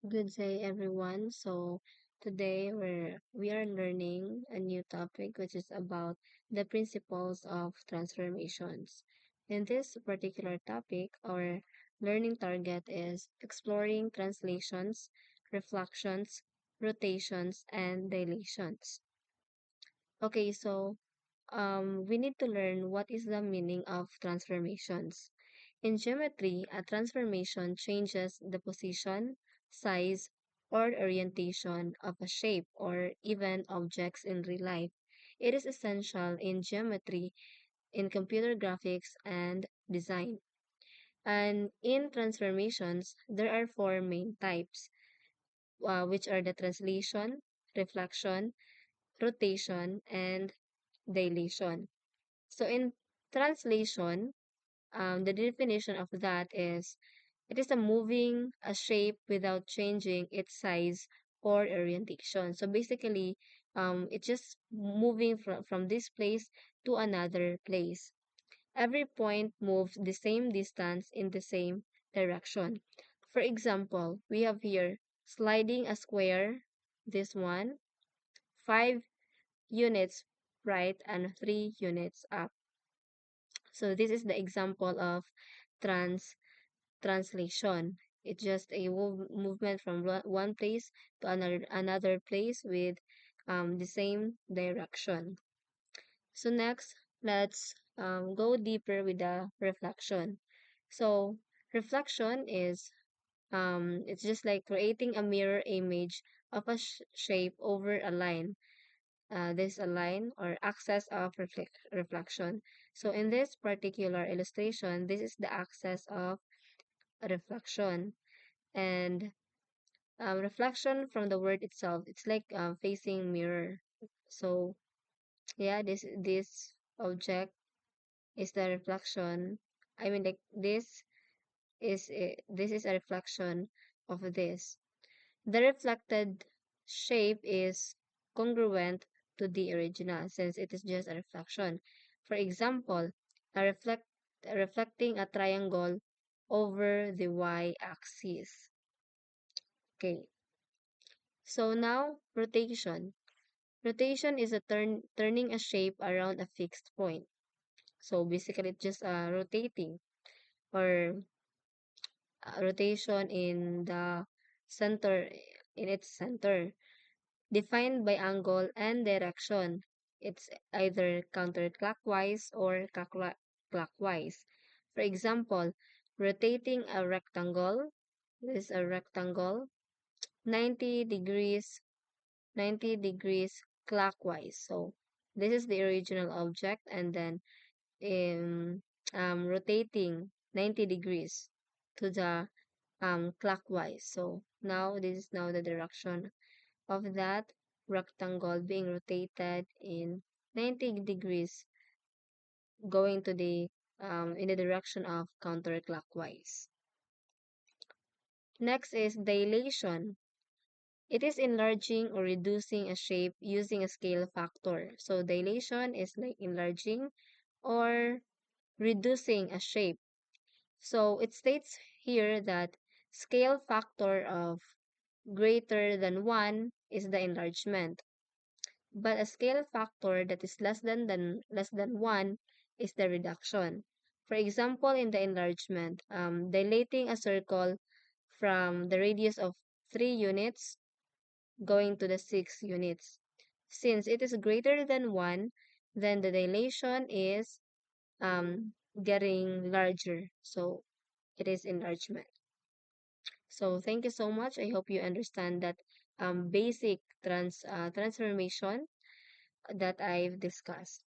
Good day, everyone. So today we are learning a new topic, which is about the principles of transformations. In this particular topic, our learning target is exploring translations, reflections, rotations, and dilations. Okay, so we need to learn what is the meaning of transformations. In geometry, a transformation changes the position, size, or orientation of a shape or even objects in real life. It is essential in geometry, in computer graphics, and design. And in transformations, there are four main types, which are the translation, reflection, rotation, and dilation. So in translation, the definition of that is it is a moving a shape without changing its size or orientation. So basically, it's just moving from this place to another place. Every point moves the same distance in the same direction. For example, we have here sliding a square, this one, 5 units right and 3 units up. So this is the example of translation. It's just a movement from one place to another place with the same direction. So next, let's go deeper with the reflection. So reflection is it's just like creating a mirror image of a shape over a line. This a line or axis of reflection. So in this particular illustration, this is the axis of reflection. And reflection from the word itself, it's like facing mirror. So yeah, this object is the reflection. I mean, like this is a reflection of this. The reflected shape is congruent to the original since it is just a reflection. For example, a reflect reflecting a triangle over the y-axis. Okay. So now rotation. Rotation is a turning a shape around a fixed point. So basically it's just rotating or rotation in the center in its center defined by angle and direction. It's either counterclockwise or clockwise. For example, rotating a rectangle, this is a rectangle, 90 degrees 90 degrees clockwise. So this is the original object and then um, rotating 90 degrees to the clockwise. So now this is now the direction of that rectangle being rotated in 90 degrees going to the in the direction of counterclockwise. Next is dilation. It is enlarging or reducing a shape using a scale factor. So dilation is like enlarging or reducing a shape. So it states here that scale factor of greater than 1 is the enlargement, but a scale factor that is less than 1 is the reduction. For example, in the enlargement, dilating a circle from the radius of 3 units going to the 6 units. Since it is greater than 1, then the dilation is getting larger. So it is enlargement. So thank you so much. I hope you understand that basic transformation that I've discussed.